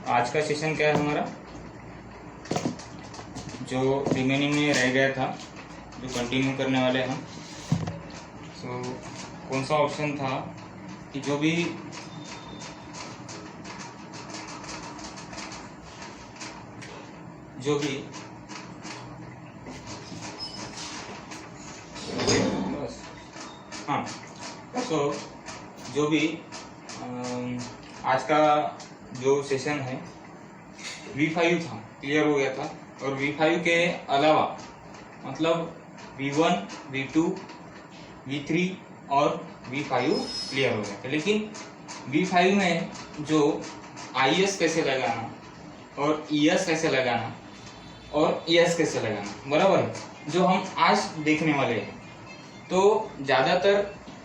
आज का सेशन क्या है हमारा, जो रिमेनिंग में रह गया था, जो कंटिन्यू करने वाले हम। सो कौन सा ऑप्शन था कि जो भी हाँ, सो जो भी आज का जो सेशन है V5 था, क्लियर हो गया था। और V5 के अलावा मतलब V1, V2, V3 और V5 क्लियर हो गया था। लेकिन V5 में जो IS कैसे लगाना और ES कैसे लगाना और ES कैसे लगाना, बराबर है, जो हम आज देखने वाले हैं। तो ज्यादातर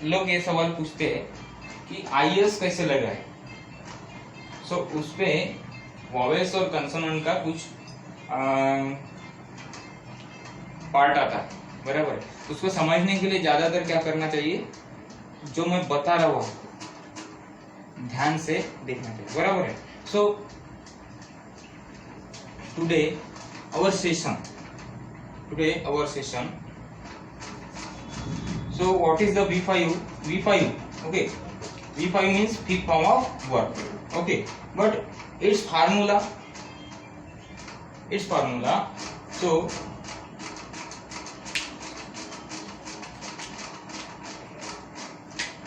लोग ये सवाल पूछते हैं कि IS कैसे लगाए। सो उस पे वॉवेल्स और कंसोनेंट का कुछ पार्ट आता है, बराबर है। उसको समझने के लिए ज्यादातर क्या करना चाहिए, जो मैं बता रहा हूँ ध्यान से देखना चाहिए, बराबर है। So today our session, so what is the V5? Okay, V5 means fifth form of verb, okay, but its formula, so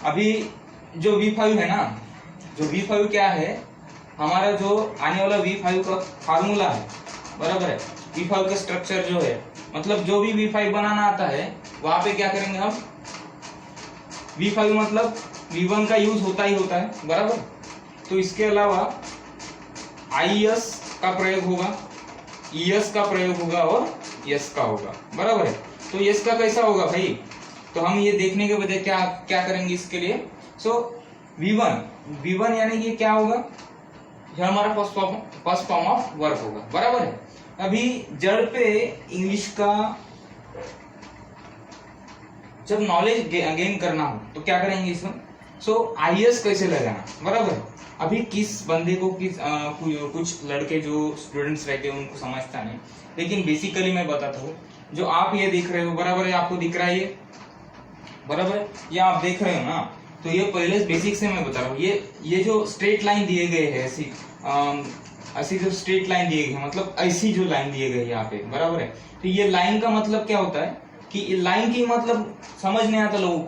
अभी जो V5 है ना, जो V5 क्या है, हमारा जो आने वाला V5 का फार्मूला है, बराबर है। V5 का स्ट्रक्चर जो है, मतलब जो भी V5 बनाना आता है वहां पे क्या करेंगे हम, V5 मतलब V1 का यूज होता ही होता है, बराबर। तो इसके अलावा IS का प्रयोग होगा, ES का प्रयोग होगा और S का होगा, बराबर है। तो S का कैसा होगा भाई, तो हम ये देखने के बजाय क्या करेंगे इसके लिए। सो V1 यानी कि क्या होगा, यह हमारा फर्स्ट फॉर्म ऑफ वर्ब होगा, बराबर है। अभी जड़ पे इंग्लिश का जब नॉलेज गेन करना हो तो क्या करेंगे इसमें, सो IS कैसे लगाना, बराबर है। अभी किस बंदे को कुछ लड़के जो स्टूडेंट्स रहते हैं उनको समझता नहीं, लेकिन बेसिकली मैं बताता हूँ। जो आप ये देख रहे हो, बराबर है, आपको दिख रहा है ये, बराबर है, ये आप देख रहे हो ना। तो ये पहले बेसिक से मैं बता रहा हूँ। ये जो स्ट्रेट लाइन दिए गए हैं, ऐसी जो स्ट्रेट लाइन दिए गए, मतलब ऐसी जो लाइन दिए गए यहाँ पे, बराबर है। तो ये लाइन का मतलब क्या होता है कि लाइन की मतलब समझ नहीं आता लोगों को,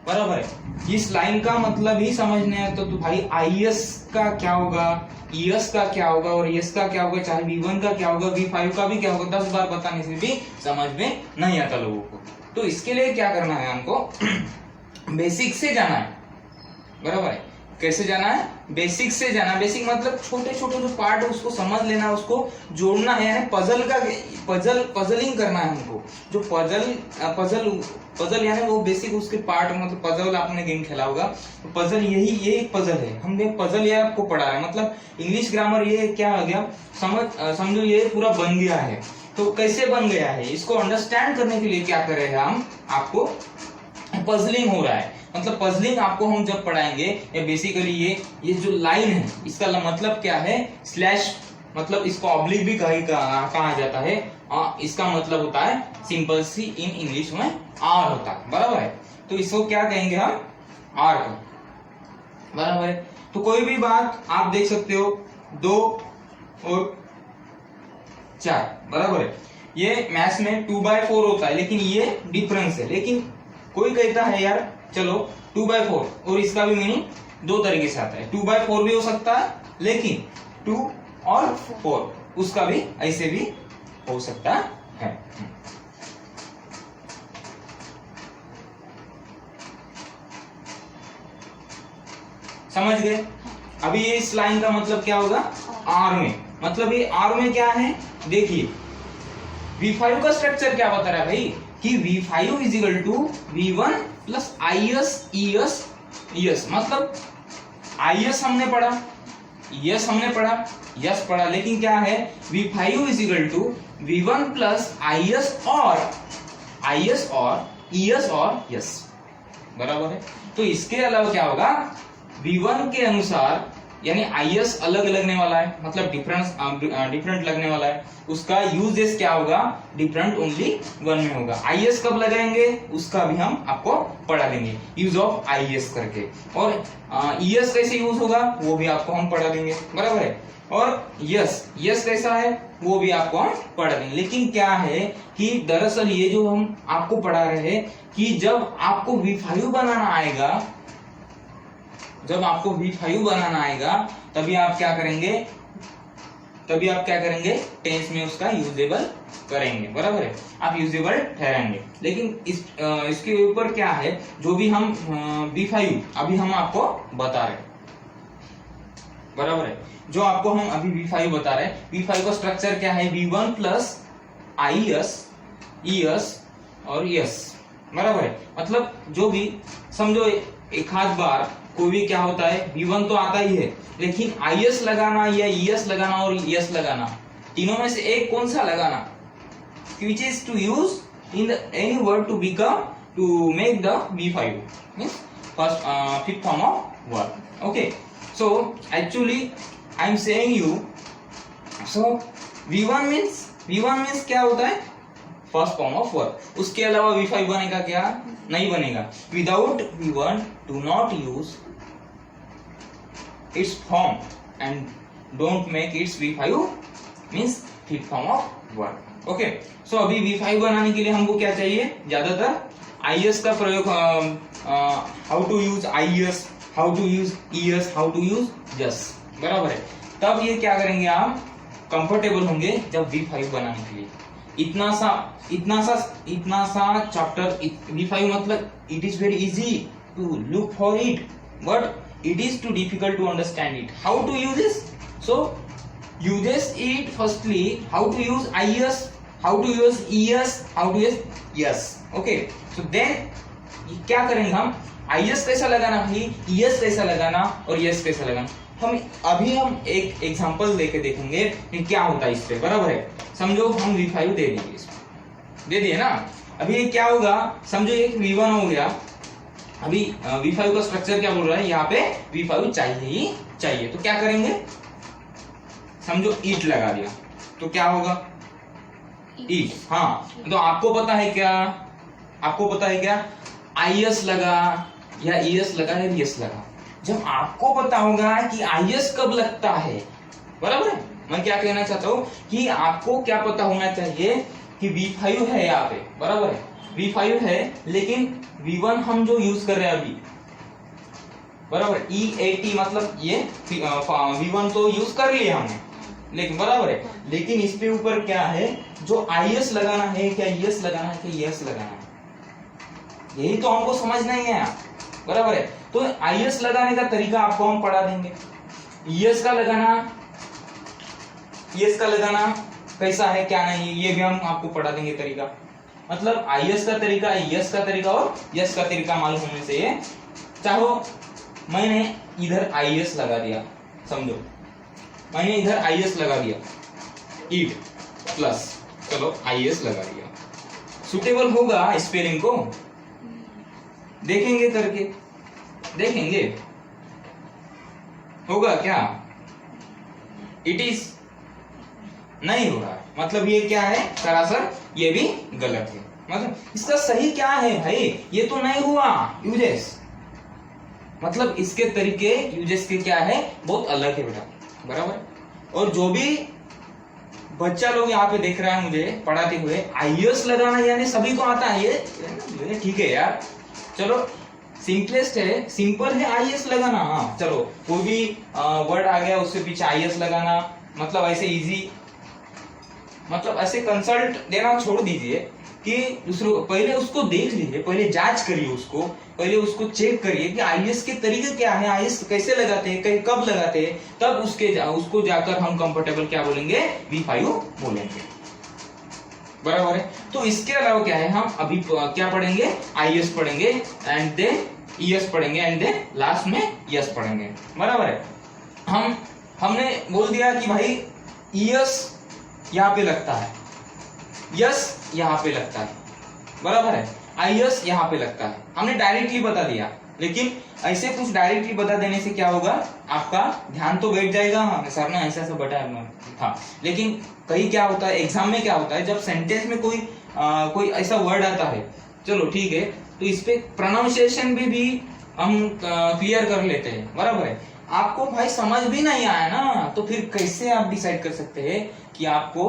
बराबर है। इस लाइन का मतलब ही समझ नहीं आता तो भाई IS का क्या होगा, ES का क्या होगा और ES का क्या होगा, चाहे V1 का क्या होगा, V5 का भी क्या होगा, 10 बार बताने से भी समझ में नहीं आता लोगों को। तो इसके लिए क्या करना है हमको, बेसिक से जाना है, बराबर है। कैसे जाना है, बेसिक से जाना। बेसिक मतलब छोटे छोटे जो पार्ट है उसको समझ लेना, उसको जोड़ना है, यानी पजलिंग करना है हमको। जो पजल यानी वो बेसिक उसके पार्ट, मतलब पजल आपने गेम खेला होगा, तो पजल ये एक पजल है। हमने पजल ये आपको पढ़ा है, मतलब इंग्लिश ग्रामर ये क्या आ गया, समझो ये पूरा बन गया है। तो कैसे बन गया है, इसको अंडरस्टैंड करने के लिए क्या कर रहे हैं हम, आपको पजलिंग हो रहा है। मतलब पजलिंग आपको हम जब पढ़ाएंगे, ये बेसिकली ये जो लाइन है इसका मतलब क्या है, स्लैश, मतलब इसको ऑब्लिक भी कहा जाता है। इसका मतलब होता है सिंपल सी इन इंग्लिश में आर होता है, बराबर है। तो इसको क्या कहेंगे हम, आर का, बराबर है। तो कोई भी बात आप देख सकते हो, 2 और 4, बराबर है। ये मैथ्स में 2/4 होता है, लेकिन ये डिफरेंस है। लेकिन कोई कहता है यार चलो 2/4, और इसका भी मीनिंग 2 तरीके से आता है। 2/4 भी हो सकता है, लेकिन 2 और 4 उसका भी ऐसे भी हो सकता है। समझ गए। अभी ये इस लाइन का मतलब क्या होगा, आर में, मतलब ये आर में क्या है, देखिए V5 का स्ट्रक्चर क्या बता रहा है भाई, कि V5 is equal to V1 plus IS ES, मतलब IS हमने पढ़ा, ES हमने पढ़ा, यस पढ़ा, लेकिन क्या है, V5 is equal to V1 plus IS और ES और यस, बराबर है। तो इसके अलावा क्या होगा, V1 के अनुसार यानी आईएस अलग लगने वाला है, मतलब डिफरेंट लगने वाला है, उसका यूजेस क्या होगा, डिफरेंट ओनली वन में होगा। आईएस कब लगाएंगे उसका भी हम आपको पढ़ा देंगे, यूज ऑफ आईएस करके, और ईएस कैसे यूज होगा वो भी आपको हम पढ़ा देंगे, बराबर है। और यस कैसा है वो भी आपको हम पढ़ा देंगे। लेकिन क्या है कि दरअसल ये जो हम आपको पढ़ा रहे हैं कि जब आपको V5 बनाना आएगा, जब आपको V5 बनाना आएगा तभी आप क्या करेंगे, टेंस में उसका यूजेबल करेंगे, बराबर है, आप यूजेबल ठहराएंगे। लेकिन इसके ऊपर क्या है, जो भी हम V5 अभी हम आपको बता रहे, बराबर है, जो आपको हम अभी V5 बता रहे हैं, V5 का स्ट्रक्चर क्या है, V1 प्लस IS, ES और यस, बराबर है। मतलब जो भी समझो एक आध बार कोई भी क्या होता है, V1 तो आता ही है, लेकिन IS लगाना या ES लगाना और ES लगाना, तीनों में से एक कौन सा लगाना, which is to use in the any word to become to make the V5 means first fifth form of word. Okay, so actually I am saying you, so V1 means क्या होता है, फर्स्ट फॉर्म ऑफ वर्ब। उसके अलावा V5 बनेगा क्या, नहीं बनेगा। Without V1 do not use its form and don't make its V5 means fifth form of verb. Okay, so अभी V5 बनाने के लिए हमको क्या चाहिए, ज्यादातर IS का प्रयोग, how to use IS, how to use ES, how to use yes, बराबर है। तब ये क्या करेंगे, आप कंफर्टेबल होंगे जब V5 बनाने के लिए। इतना सा चैप्टर V5 मतलब it is very easy to look for it, but it is too difficult to understand it, how to use this. So uses it firstly, how to use IS, how to use ES, how to use yes. Okay, so then क्या करेंगे हम, IS कैसा लगाना भाई, ES कैसा लगाना और yes कैसा लगाना, हम एक एग्जांपल लेके देखेंगे कि क्या होता है इस पे, बराबर है। समझो हम V5 दे दिए, इसमें दे दिए ना, अभी ये क्या होगा, समझो एक V1 हो गया, अभी V5 का स्ट्रक्चर क्या बोल रहा है, यहाँ पे V5 चाहिए ही चाहिए, तो क्या करेंगे, समझो ईट लगा दिया तो क्या होगा, ईट। हाँ, तो आपको पता है क्या, IS लगा या ES लगा या यस लगा। जब आपको पता होगा कि IS कब लगता है, बराबर है, मैं क्या कहना चाहता हूं कि आपको क्या पता होना चाहिए कि V5 है यहाँ पे, बराबर है, V5 है, लेकिन V1 हम जो यूज कर रहे हैं अभी, बराबर, EAT मतलब ये V1 तो यूज कर लिया हमने, लेकिन बराबर है, लेकिन इस पे ऊपर क्या है, जो IS लगाना है, क्या ES लगाना है, क्या ES लगाना है, यही तो हमको समझना ही है, बराबर है। तो IS लगाने का तरीका आपको हम पढ़ा देंगे, ES का लगाना कैसा है क्या नहीं, ये भी हम आपको पढ़ा देंगे तरीका। मतलब IS का तरीका, ES का तरीका और यस का तरीका मालूम होने से ये, चाहो मैंने इधर IS लगा दिया, समझो मैंने इधर IS लगा दिया, ईट प्लस, चलो IS लगा दिया, सुटेबल होगा स्पेलिंग को, देखेंगे करके, देखेंगे होगा क्या, इट इज नहीं हो रहा, मतलब ये क्या है, सरासर ये भी गलत है। मतलब इसका सही क्या है भाई, ये तो नहीं हुआ यूजेस, मतलब इसके तरीके यूजेस के क्या है, बहुत अलग है बेटा, बराबर। और जो भी बच्चा लोग यहाँ पे देख रहा है मुझे पढ़ाते हुए, IS लगाना यानी सभी को आता है, ये ठीक है यार, चलो सिंपलेस्ट है, सिंपल है IS लगाना। हाँ चलो, कोई भी वर्ड आ गया उससे पीछे IS लगाना, मतलब ऐसे इजी, मतलब ऐसे कंसल्ट देना छोड़ दीजिए कि दूसरों, पहले उसको देख लीजिए, पहले जांच करिए उसको, पहले उसको चेक करिए कि IS के तरीके क्या है, IS कैसे लगाते हैं, कब लगाते हैं, तब उसको जाकर हम कंफर्टेबल क्या बोलेंगे, V5 बोलेंगे, बराबर है। तो इसके अलावा क्या है, हम अभी क्या पढ़ेंगे, IS पढ़ेंगे एंड देन ES पढ़ेंगे एंड देन लास्ट में यस पढ़ेंगे, बराबर है। हमने बोल दिया कि भाई ES यहाँ पे लगता है, यस यहाँ पे लगता है, बराबर है, IS यहाँ पे लगता है, हमने डायरेक्टली बता दिया, लेकिन ऐसे कुछ डायरेक्टली बता देने से क्या होगा, आपका ध्यान तो बैठ जाएगा, हाँ सर ने ऐसा ऐसा बताया था। लेकिन कहीं क्या होता है एग्जाम में, क्या होता है जब सेंटेंस में कोई ऐसा वर्ड आता है, चलो ठीक है, तो इस पे प्रोनाउंसिएशन भी हम क्लियर कर लेते हैं, बराबर है। आपको भाई समझ भी नहीं आया ना, तो फिर कैसे आप डिसाइड कर सकते हैं कि आपको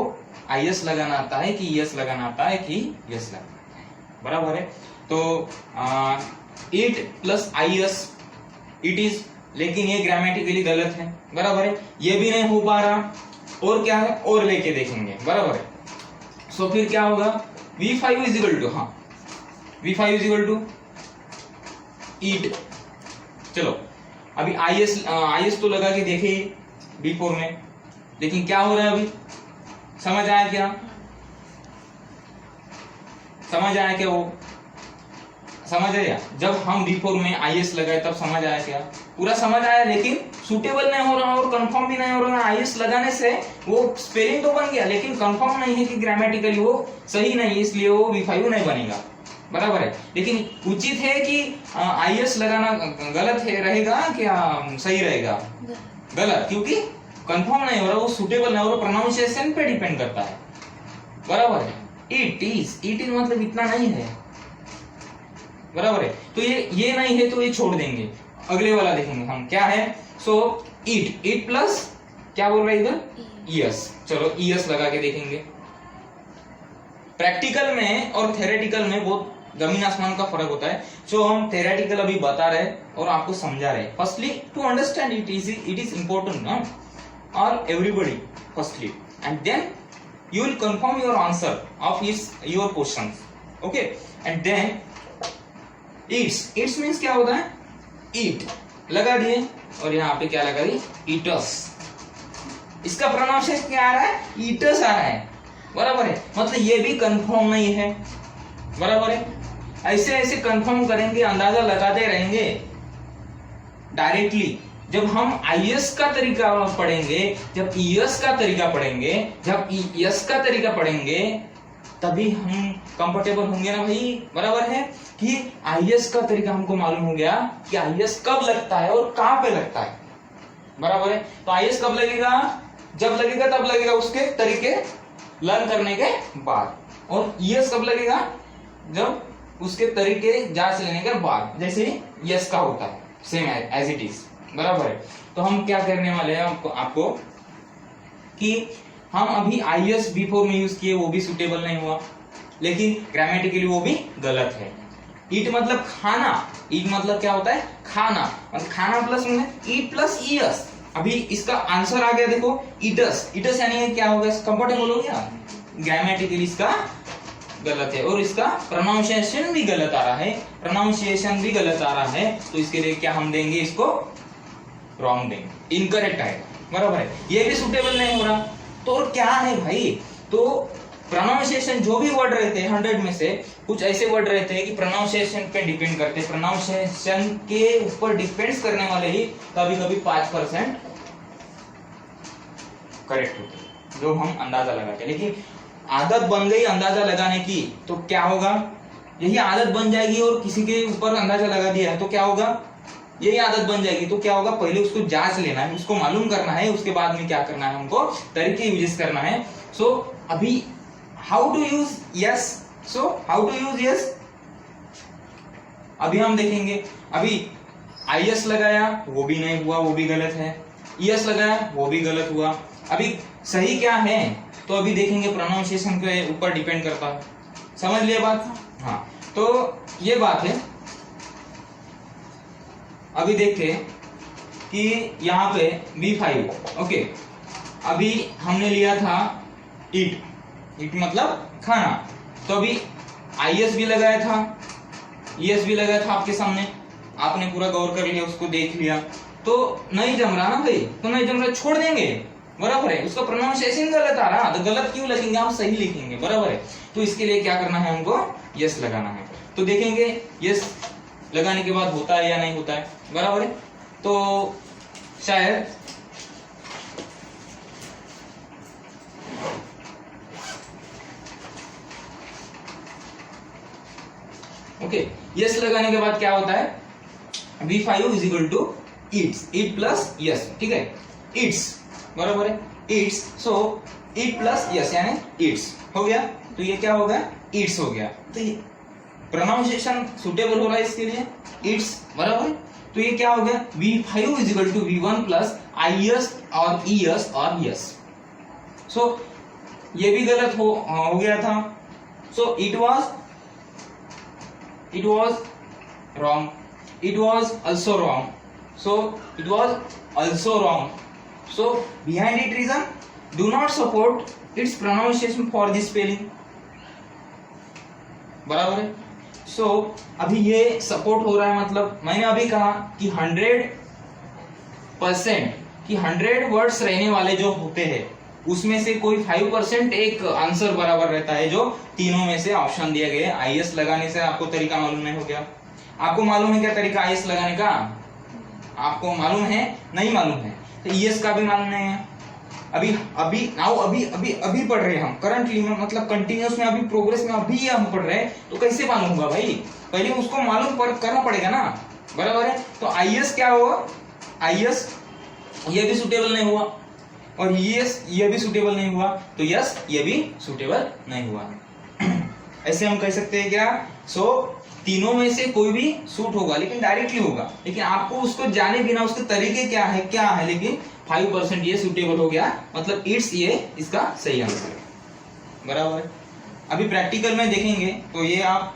आईएस लगाना आता है कि यस लगाना आता है कि यस लगाना आता है, बराबर है। तो it plus IS it is, लेकिन ये ग्रामेटिकली गलत है, बराबर है, ये भी नहीं हो पा रहा, और क्या है और लेके देखेंगे, बराबर है। सो फिर क्या होगा, V5 इज इक्वल टू, हाँ V5 is equal to eat. चलो अभी आईएस तो लगा के देखे B4 में, लेकिन क्या हो रहा है अभी, समझ आया क्या, समझ आया क्या, वो समझ आया जब हम B4 में आईएस लगाए तब समझ आया क्या, पूरा समझ आया, लेकिन सूटेबल नहीं हो रहा और कंफर्म भी नहीं हो रहा। आईएस लगाने से वो स्पेलिंग तो बन गया, लेकिन कंफर्म नहीं है कि ग्रामेटिकली वो सही नहीं है, इसलिए वो V5 नहीं बनेगा, बराबर है। लेकिन उचित है कि आईएस लगाना गलत है रहेगा क्या सही रहेगा, गलत, क्योंकि कंफर्म नहीं हो रहा, वो सूटेबल नहीं हो रहा, प्रोनाउंसिएशन पे डिपेंड करता है, बराबर है। इट इज मतलब इतना नहीं है, बराबर है। तो ये नहीं है तो ये छोड़ देंगे, अगले वाला देखेंगे हम क्या है। सो इट प्लस क्या बोल रहा है इधर, यस, चलो यस लगा के देखेंगे। प्रैक्टिकल में और थ्योरेटिकल में बहुत जमीन आसमान का फर्क होता है। जो हम थ्योरेटिकल अभी बता रहे और आपको समझा रहे, firstly to understand it is important ना, और everybody firstly, and then you will confirm your answer of your questions, okay, and then eats means क्या होता है, eat लगा दिए और यहाँ पे क्या लगा दी, eaters, इसका प्रोनाउंसिएशन क्या आ रहा है, eaters आ रहा है, बराबर है। मतलब ये भी कंफर्म नहीं है, बराबर है। ऐसे ऐसे कंफर्म करेंगे, अंदाजा लगाते रहेंगे डायरेक्टली। जब हम आईएस का तरीका पढ़ेंगे, जब ईएस का तरीका पढ़ेंगे, जब ईएस का तरीका पढ़ेंगे, तभी हम कंफर्टेबल होंगे ना भाई, बराबर है। कि आईएस का तरीका हमको मालूम हो गया कि आईएस कब लगता है और कहां पे लगता है, बराबर है। तो आईएस कब लगेगा, जब लगेगा तब लगेगा उसके तरीके लर्न करने के बाद, और ईएस कब लगेगा, जब उसके तरीके जांच लेने के बाद, जैसे यस का होता है, सेम एज इट इज, बराबर है। तो हम क्या करने वाले हैं आपको कि हम अभी आईएस B4 में यूज किए, वो भी सुटेबल नहीं हुआ, लेकिन ग्रामेटिकली वो भी गलत है। ईट मतलब खाना, ईट मतलब क्या होता है, खाना, मतलब खाना प्लस ईट प्लस ईएस। अभी इसका आंसर आ गया, देखो ईटस, ईटस यानी क्या हो गया, कंफर्टेबल हो गया, ग्रामेटिकली इसका गलत है, और इसका प्रोनाउंसिएशन भी गलत आ रहा है, प्रोनाउंसिएशन भी गलत आ रहा है। तो इसके लिए क्या हम देंगे, इसको रॉन्ग देंगे, इनकरेक्ट आएगा, बराबर है। ये भी सुटेबल नहीं हो रहा, तो और क्या है भाई, तो प्रोनाउंसिएशन जो भी वर्ड रहते हैं 100 में से कुछ ऐसे वर्ड रहते हैं कि प्रोनाउंसिएशन पे डिपेंड करते हैं, प्रोनाउंसिएशन के ऊपर डिपेंड्स करने वाले ही कभी कभी 5% करेक्ट होते हैं, जो हम अंदाजा लगाते हैं। लेकिन आदत बन गई अंदाजा लगाने की, तो क्या होगा, यही आदत बन जाएगी, और किसी के ऊपर अंदाजा लगा दिया तो क्या होगा, यही आदत बन जाएगी, तो क्या होगा, पहले उसको जांच लेना है, उसको मालूम करना है, उसके बाद में क्या करना है, हमको तरीके यूज करना है। सो अभी how to use yes, so how to use yes अभी हम देखेंगे। अभी आईएस लगाया वो भी नहीं हुआ, वो भी गलत है, ईएस लगाया वो भी गलत हुआ। अभी सही क्या है, तो अभी देखेंगे, प्रोनाउंसिएशन के ऊपर डिपेंड करता है, समझ लिया बात, हाँ। तो ये बात है। अभी देखते कि यहाँ पे B5, ओके, अभी हमने लिया था ईट मतलब खाना, तो अभी आईएस भी लगाया था, ईएस भी लगाया था आपके सामने, आपने पूरा गौर कर लिया, उसको देख लिया, तो नहीं जम रहा ना भाई, तो नहीं जम रहा, छोड़ देंगे, बराबर है। उसका प्रोनाउंसिएशन गलत आ रहा, तो गलत क्यों लिखेंगे, हम सही लिखेंगे, बराबर है। तो इसके लिए क्या करना है, हमको यस लगाना है। तो देखेंगे यस लगाने के बाद होता है या नहीं होता है, बराबर है। तो शायद ओके, यस लगाने के बाद क्या होता है, V5 is equal to it's, it plus yes, ठीक है, इट्स बराबर है it's, so it plus yes यानी इट्स हो गया, तो ये क्या हो गया, इट्स हो गया, तो ये प्रोनाउंसिएशन सुटेबल हो रहा है इसके लिए, इट्स बराबर है, तो ये क्या हो गया, V5 is equal to V1 plus IS और ES और यस, सो ये भी गलत हो गया था, so it was wrong, it was also wrong, so it was also wrong, so behind it reason do not support its pronunciation for this spelling, बराबर है, so अभी ये सपोर्ट हो रहा है, मतलब मैंने अभी कहा कि 100% कि 100 वर्ड्स रहने वाले जो होते हैं उसमें से कोई 5% एक आंसर बराबर रहता है, जो तीनों में से ऑप्शन दिया गया है। IS लगाने से आपको तरीका मालूम नहीं हो गया, आपको मालूम है क्या तरीका IS लगाने का, आपको मालूम है, नहीं मालूम है, तो ES का भी मालूम नहीं है, अभी पढ़ रहे हैं हम करंटली में, मतलब कंटिन्यूस में, अभी प्रोग्रेस में अभी हम पढ़ रहे हैं, तो कैसे मालूम होगा भाई, पहले उसको मालूम करना पड़ेगा ना, बराबर है, तो IS क्या हुआ, IS ये भी सुटेबल नहीं हुआ, और ये भी सुटेबल नहीं हुआ, तो यस ये भी सुटेबल नहीं हुआ ऐसे हम कह सकते हैं क्या, सो तीनों में से कोई भी सूट होगा, लेकिन डायरेक्टली होगा, लेकिन आपको उसको जाने बिना उसके तरीके क्या है, लेकिन 5% ये सुटेबल हो गया, मतलब इट्स ये इसका सही आंसर है, बराबर है। अभी प्रैक्टिकल में देखेंगे तो ये आप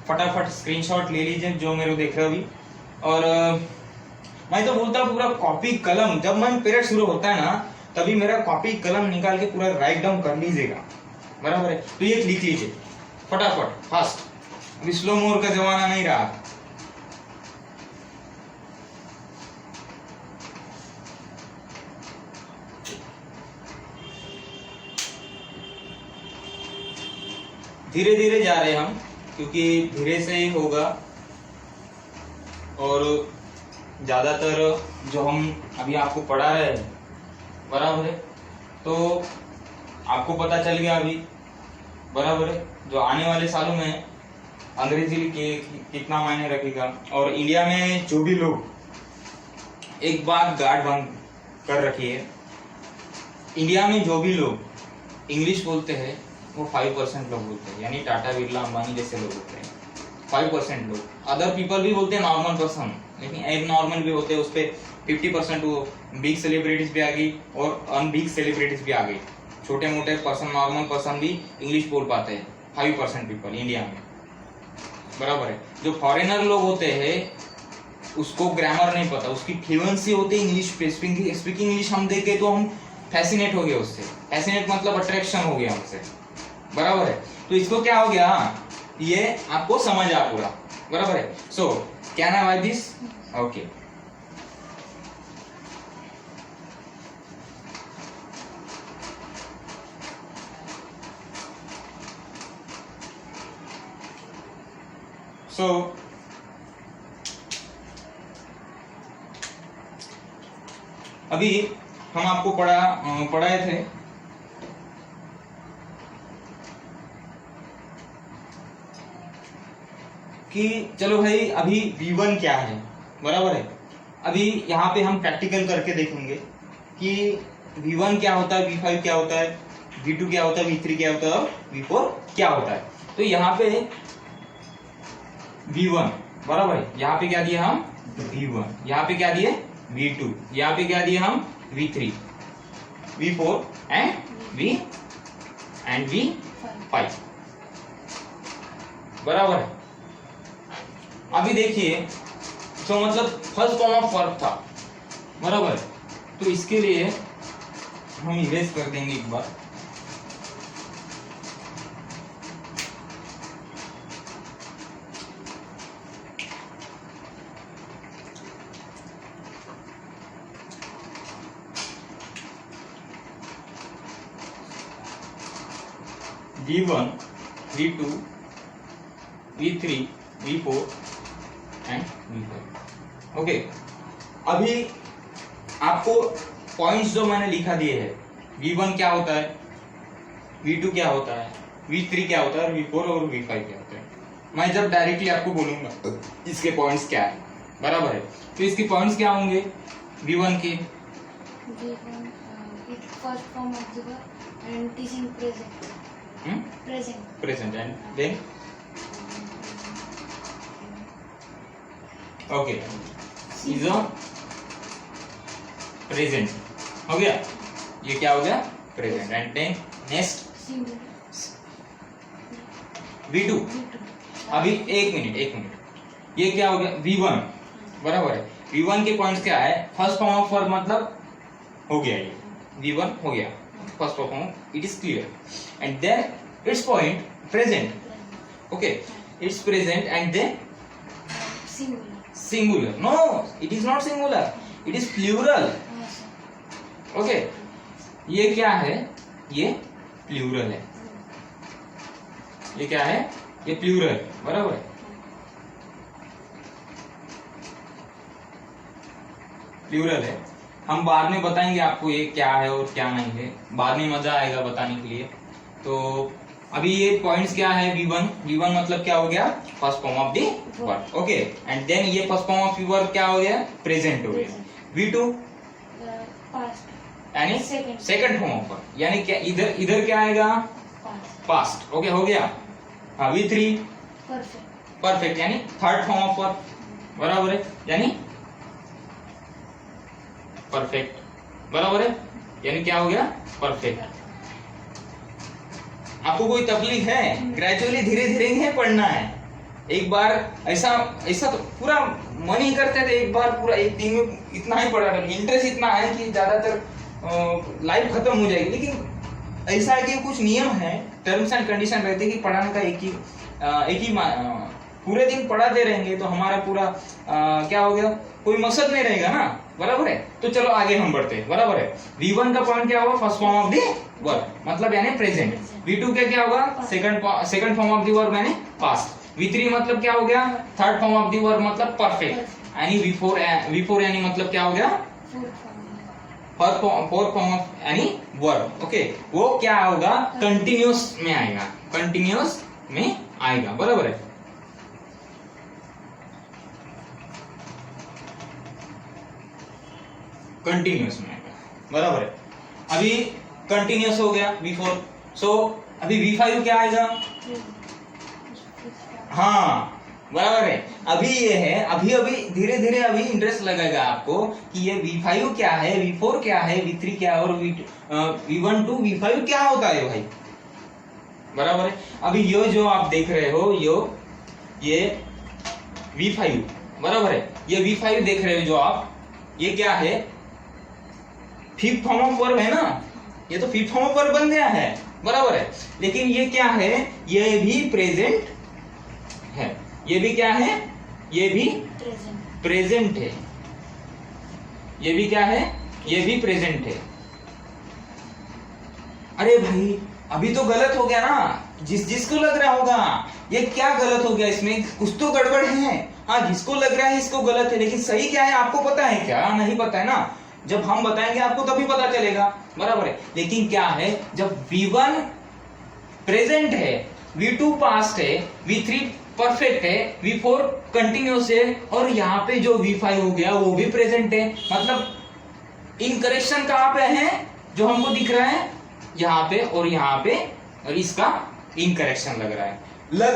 फटाफट स्क्रीनशॉट ले लीजिए जो मेरे को देख रहे हो अभी, और मैं तो बोलता हूँ पूरा कॉपी कलम, जब मैं पीरियड शुरू होता है ना तभी मेरा कॉपी कलम निकाल के पूरा राइट डाउन कर लीजिएगा, बराबर है, तो ये लिख लीजिए फटाफट फास्ट, अभी स्लो मोर का जमाना नहीं रहा। धीरे धीरे जा रहे हम, क्योंकि धीरे से ही होगा, और ज्यादातर जो हम अभी आपको पढ़ा रहे हैं, बराबर है, तो आपको पता चल गया अभी, बराबर है, जो आने वाले सालों में अंग्रेजी के कितना मायने रखेगा, और इंडिया में जो भी लोग, एक बात गार्ड बंद कर रखी है, इंडिया में जो भी लोग इंग्लिश बोलते हैं वो 5% लोग बोलते हैं, यानी टाटा बिरला अंबानी जैसे लोग होते हैं, 5% लोग, अदर पीपल भी बोलते हैं, नॉर्मल पर्सन, लेकिन एक नॉर्मल भी होते हैं, उस पर 50% वो बिग सेलिब्रिटीज भी आ गई और अनबिग सेलिब्रिटीज भी आ गई, छोटे मोटे पर्सन, नॉर्मल पर्सन भी इंग्लिश बोल पाते हैं, 5% पीपल इंडिया में, बराबर है। जो फॉरेनर लोग होते हैं उसको ग्रामर नहीं पता, उसकी फ्लुएंसी होती है इंग्लिश पे, स्पीकिंग इंग्लिश हम देखे तो हम फैसिनेट हो गए उससे, फैसिनेट मतलब अट्रैक्शन हो गया हमसे, बराबर है, तो इसको क्या हो गया, ये आपको समझ आ पूरा, बराबर है, so can I write this, okay, so अभी हम आपको पढ़ाए थे कि चलो भाई अभी V1 क्या है, बराबर है, अभी यहाँ पे हम प्रैक्टिकल करके देखेंगे कि V1 क्या होता है, V5 क्या होता है, V2 क्या होता है, V3 क्या होता है और V4 क्या होता है। तो यहाँ पे V1 बराबर है, यहाँ पे क्या दिया हम V1, यहाँ पे क्या दिए V2, यहाँ पे क्या दिए हम V3, V4 एंड V5, बराबर है। अभी देखिए तो मतलब फर्स्ट फॉर्म ऑफ वर्ब था, बराबर, तो इसके लिए हम इरेज कर देंगे एक बार, V1, V2, V3, V4 and V5। Okay, अभी आपको पॉइंट्स जो मैंने लिखा दिए हैं, V1 क्या होता है, V2 क्या होता है, V3 क्या होता है, V4 और V5 क्या होता है, मैं जब डायरेक्टली आपको बोलूंगा इसके पॉइंट्स क्या है, बराबर है। तो इसके पॉइंट्स क्या होंगे V1 के? First form of the verb and it is in present and then okay is a present हो गया, ये क्या हो गया present. And then next V2। अभी एक मिनट, ये क्या हो गया V1 बराबर है। V1 के पॉइंट्स क्या है? फर्स्ट फॉर्म ऑफ वर्ब मतलब हो गया, ये V1 हो गया first form, it is clear. And then it's point present, okay it's present and then singular. No it is not singular, it is plural. Okay ये क्या है? ये प्लूरल है। ये क्या है? ये प्लूरल बराबर है, प्लूरल है। हम बाद में बताएंगे आपको ये क्या है और क्या नहीं है, बाद में मजा आएगा बताने के लिए। तो अभी ये पॉइंट्स क्या है? V1 मतलब क्या हो गया? First form of the verb, okay. And then ये फर्स्ट फॉर्म ऑफ वर्ब क्या हो गया? प्रेजेंट हो गया। V2 यानी सेकंड फॉर्म ऑफ वर्ब, यानी क्या इधर क्या आएगा? पास्ट, ओके हो गया। हाँ V3 परफेक्ट यानी थर्ड फॉर्म ऑफ वर्ब बराबर है, यानी परफेक्ट बराबर है, यानी क्या हो गया? परफेक्ट। आपको कोई तकलीफ है? ग्रेजुअली धीरे धीरे ही पढ़ना है। एक बार ऐसा तो पूरा मन ही करते थे एक बार पूरा एक दिन में इतना ही पढ़ा, इंटरेस्ट इतना है कि ज्यादातर लाइफ खत्म हो जाएगी। लेकिन ऐसा है कि कुछ नियम है, टर्म्स एंड कंडीशन रहते हैं कि पढ़ाने का एक ही पूरे दिन पढ़ाते रहेंगे तो हमारा पूरा क्या हो गया? कोई मकसद नहीं रहेगा ना, बराबर है। तो चलो आगे हम बढ़ते हैं, बराबर है। V1 का पॉइंट क्या होगा? First form of the verb मतलब यानी प्रेजेंट। V2 का क्या होगा? Second form of the verb यानी पास्ट। V3 मतलब क्या हो गया? Third form of the verb मतलब परफेक्ट। यानी V4 यानी मतलब क्या हो गया? फोर्थ फॉर्म ऑफ यानी वर्ब, ओके। वो क्या होगा? कंटिन्यूस में आएगा, कंटिन्यूस में आएगा, बराबर है। कंटिन्यूस में आएगा, बराबर है। अभी कंटिन्यूस हो गया V4, सो अभी V5 क्या आएगा? हाँ बराबर है। अभी ये है, अभी धीरे धीरे अभी इंटरेस्ट लगेगा आपको कि ये V5 क्या है, V4 क्या है, V3 क्या है और V1 to V5 क्या होता है भाई, बराबर है। अभी ये जो आप देख रहे हो ये V5 बराबर है, ये V5 देख रहे हो जो आप, ये क्या है? फिफ्थ फॉर्म ऑफ वर्ब है ना, ये तो फिफ्थ फॉर्म ऑफ वर्ब बन गया है, बराबर है। लेकिन ये क्या है? ये भी प्रेजेंट है, ये भी क्या है? ये भी प्रेजेंट है, ये भी क्या है? ये भी प्रेजेंट है। अरे भाई अभी तो गलत हो गया ना, जिसको लग रहा होगा ये क्या गलत हो गया, इसमें कुछ तो गड़बड़ है। हाँ जिसको लग रहा है इसको गलत है, लेकिन सही क्या है आपको पता है क्या? नहीं पता है ना, जब हम बताएंगे आपको तभी पता चलेगा, बराबर है। लेकिन क्या है? जब V1 प्रेजेंट है, V2 पास्ट है, V3 परफेक्ट है, V4 कंटिन्यूस है और यहाँ पे जो V5 हो गया वो भी प्रेजेंट है। मतलब इनकरेक्शन कहाँ पे है? जो हमको दिख रहा है यहाँ पे और यहाँ पे, और इसका इनकरेक्शन लग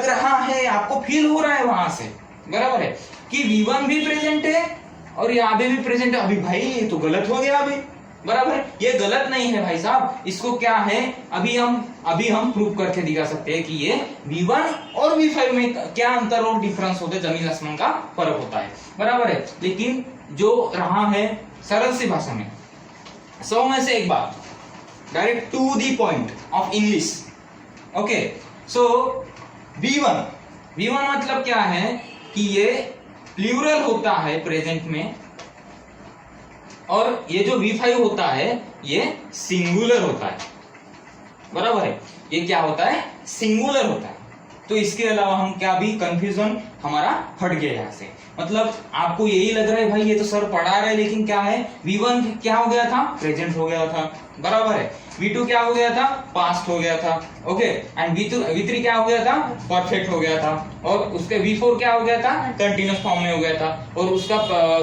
रहा है आपको फील हो रहा है वहां से, बराबर है कि V1 भी प्रेजेंट है और यहाँ पे भी प्रेजेंट है। अभी भाई ये तो गलत हो गया अभी, बराबर। ये गलत नहीं है भाई साहब, इसको क्या है अभी हम प्रूव करके दिखा सकते हैं कि ये V1 और V5 में क्या अंतर और डिफरेंस होते, जमीन आसमान का फर्क होता है, बराबर है। लेकिन जो रहा है सरल सी भाषा में 100 में से एक बात, direct to the point of English, okay. So V1 मतलब क्या है कि ये प्लूरल होता है प्रेजेंट में, और ये जो V5 होता है ये सिंगुलर होता है, बराबर है। ये क्या होता है? सिंगुलर होता है, तो इसके अलावा हम क्या भी कंफ्यूजन हमारा हट गया यहाँ से। मतलब आपको यही लग रहा है भाई ये तो सर पढ़ा रहे, लेकिन क्या है V1 क्या हो गया था, प्रेजेंट हो गया था, बराबर है। V2 क्या हो गया था, पास्ट हो गया था, ओके। एंड V3 क्या हो गया था, परफेक्ट हो गया था। और उसके V4 क्या हो गया था, कंटिन्यूस फॉर्म में हो गया था। और उसका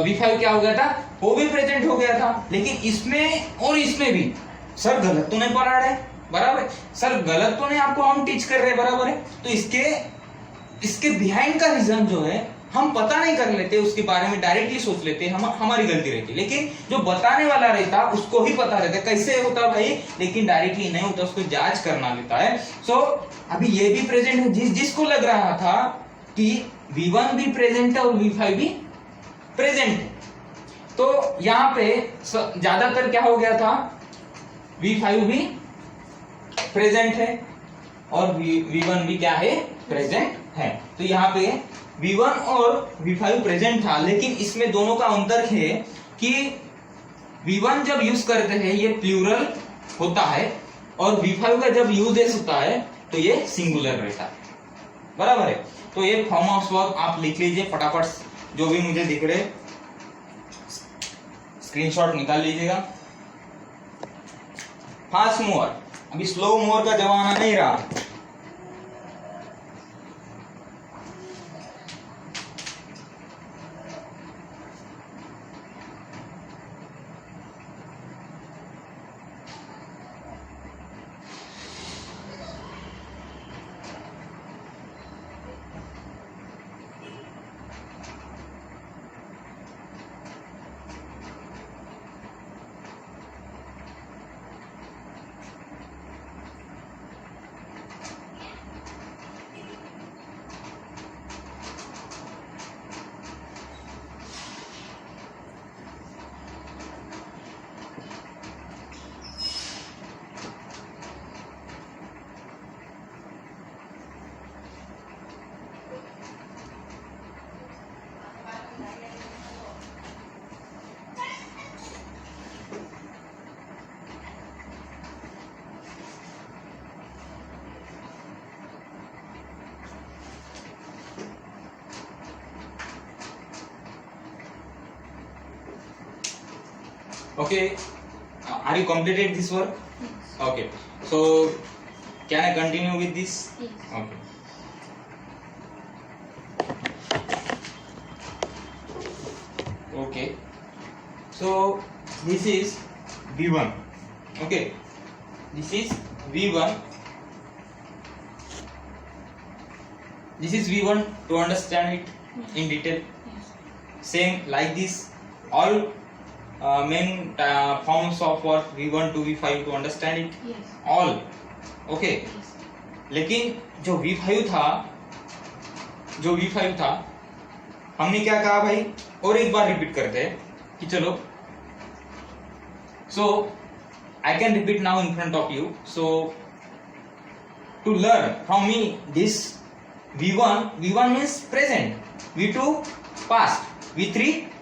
V5 क्या हो गया था, वो भी प्रेजेंट हो गया था। लेकिन इसमें और इसमें भी सर गलत तो नहीं पढ़ा रहे, बराबर। सर गलत तो नहीं आपको हम टीच कर रहे, बराबर है। तो इसके बिहाइंड का रीजन जो है हम पता नहीं कर लेते, उसके बारे में डायरेक्टली सोच लेते, हम हमारी गलती रहती है। लेकिन जो बताने वाला रहता उसको ही पता रहता कैसे होता भाई, लेकिन डायरेक्टली नहीं होता, उसको जांच करना रहता है। सो अभी ये भी प्रेजेंट है, जिसको लग रहा था कि V1 भी प्रेजेंट है और V5 भी प्रेजेंट है, तो यहाँ पे ज्यादातर क्या हो गया था, V5 भी प्रेजेंट है और V1 भी क्या है, प्रेजेंट है। तो यहाँ पे V1 और V5 प्रेजेंट था, लेकिन इसमें दोनों का अंतर है कि V1 जब यूज करते हैं ये प्लूरल होता है और V5 का जब यूजेस होता है तो ये सिंगुलर रहता है, बराबर है। तो ये फॉर्म ऑफ वर्ब आप लिख लीजिए फटाफट, जो भी मुझे दिख रहे स्क्रीनशॉट निकाल लीजिएगा। फास्ट मूवर, अभी स्लो मूवर का जमाना नहीं रहा। Okay, are you completed this work? Yes. Okay, so can I continue with this? Yes. Okay. Okay, so this is V1. Okay, this is V1. This is V1 to understand it in detail. Yes. Same like this, all main forms of work V1 to V5 to understand it. Yes. All. Okay. Yes. लेकिन जो V5 था हमने क्या कहा भाई, और एक बार repeat करते हैं कि चलो, so I can repeat now in front of you. So to learn from me this V1 means present, V2 past, V3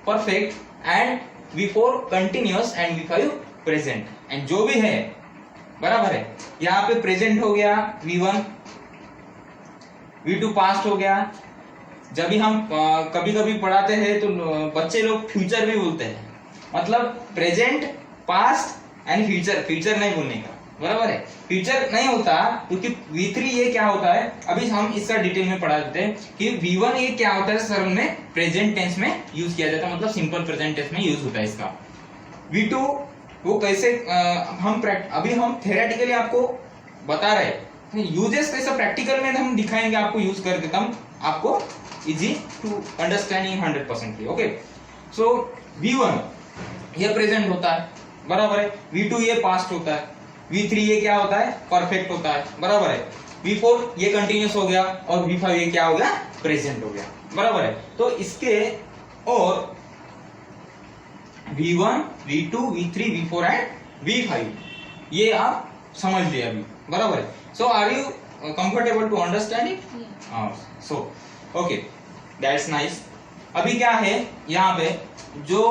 perfect and V4 continuous and V5 present. and जो भी है बराबर है, यहाँ पे प्रेजेंट हो गया V1, V2 पास्ट हो गया। जब भी हम कभी कभी पढ़ाते हैं तो बच्चे लोग फ्यूचर भी बोलते हैं, मतलब प्रेजेंट पास्ट एंड फ्यूचर नहीं बोलने का, बराबर है। फ्यूचर नहीं होता क्योंकि V3 ये क्या होता है, अभी हम इसका डिटेल में पढ़ा देते हैं कि V1 ये क्या होता है, सर में प्रेजेंट टेंस में यूज किया जाता है, मतलब सिंपल प्रेजेंट टेंस में यूज होता है इसका। V2 वो कैसे अभी हम थेरेटिकली आपको बता रहे हैं, यूजेस कैसे प्रैक्टिकल में हम दिखाएंगे आपको यूज करके, तब आपको easy to understanding 100%। Okay, so V1 ये प्रेजेंट होता है, बराबर है। V2 ये पास्ट होता है, V3 ये क्या होता है, परफेक्ट होता है, बराबर है। V4 ये कंटिन्यूस हो गया और V5 ये क्या हो गया, प्रेजेंट हो गया, बराबर है। तो इसके और V1, V2, V3, V4 and V5 ये आप समझ लिए अभी, बराबर है। So are you comfortable to understand it? So okay, that's nice. अभी क्या है, यहाँ पे जो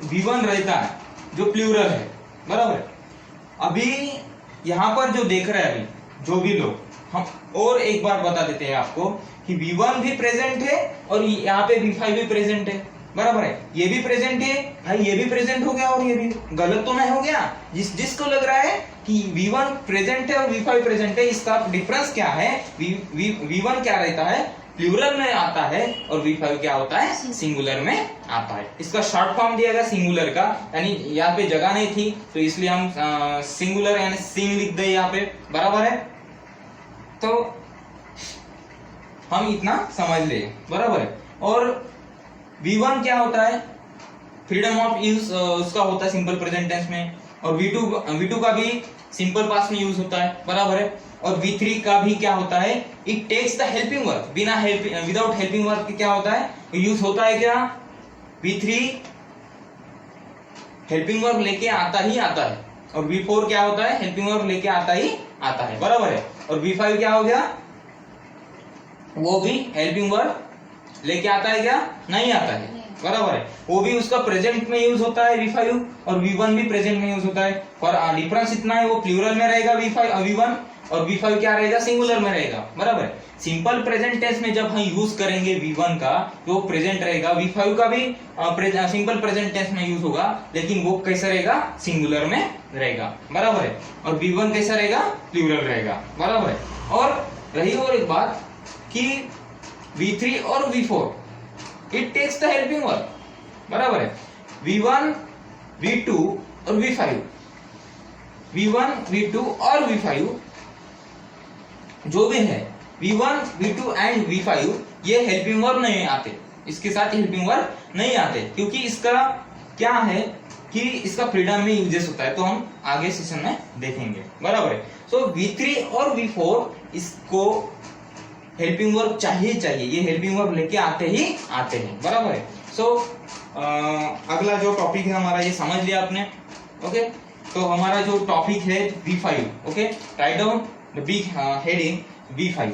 V1 रहता है जो प्लूरल है, बराबर है। अभी यहाँ पर जो देख रहे हैं अभी जो भी लोग, हम और एक बार बता देते हैं आपको कि V1 भी प्रेजेंट है और यहाँ पे V5 भी प्रेजेंट है, बराबर है। ये भी प्रेजेंट है भाई, ये भी प्रेजेंट हो गया और ये भी, गलत तो नहीं हो गया। जिसको लग रहा है कि V1 प्रेजेंट है और V5 प्रेजेंट है, इसका डिफरेंस क्या है, V1 क्या रहता है, प्लूरल में आता है और V5 क्या होता है, सिंगुलर में आता है। इसका शॉर्ट फॉर्म दिया गया सिंगुलर का, यानी यहाँ पे जगह नहीं थी तो इसलिए हम सिंगुलर यानी सिंग लिख दे यहाँ पे, बराबर है। तो हम इतना समझ ले, बराबर है। और V1 क्या होता है, फ्रीडम ऑफ यूज उसका होता है सिंपल प्रेजेंट टेंस में, और V2 का भी सिंपल पास्ट में यूज होता है, बराबर है। और V3 का भी क्या होता है, it takes the helping verb, बिना विदाउट हेल्पिंग वर्ब क्या होता है, यूज होता है क्या, V3 हेल्पिंग वर्ब लेके आता ही आता है, और V4 क्या होता है, हेल्पिंग वर्ब लेके आता ही आता है, बराबर है। और V5 क्या हो गया, वो भी हेल्पिंग वर्ब लेके आता है क्या, नहीं आता है, बराबर है। वो भी उसका प्रेजेंट में यूज होता है V5, और V1 भी प्रेजेंट में यूज होता है। पर डिफरेंस इतना है, वो प्लूरल में रहेगा V1 और V5 क्या रहेगा, सिंगुलर में रहेगा, बराबर है। सिंपल प्रेजेंट टेंस में जब हम यूज करेंगे V1 का तो प्रेजेंट रहेगा, V5 का भी सिंपल प्रेजेंट टेंस में यूज होगा, लेकिन वो कैसा रहेगा, सिंगुलर में रहेगा, बराबर है। और V1 कैसा रहेगा, प्लूरल रहेगा, बराबर है। और रही और एक बात कि V3 और V4 it takes the helping verb, बराबर है। V1 V2 और V5, V1 V2 और V5 जो भी है, V1 V2 एंड V5 ये हेल्पिंग वर्ब नहीं आते, इसके साथ हेल्पिंग वर्ब नहीं आते, क्योंकि इसका क्या है कि इसका फ्रीडम में यूजेस होता है, तो हम आगे सेशन में देखेंगे, बराबर है। सो V3 और V4 इसको हेल्पिंग वर्ब चाहिए, ये हेल्पिंग वर्ब लेके आते हैं, बराबर है। सो अगला जो टॉपिक है हमारा, ये समझ लिया आपने, ओके। तो हमारा जो टॉपिक है V5, okay, write down the big heading V5।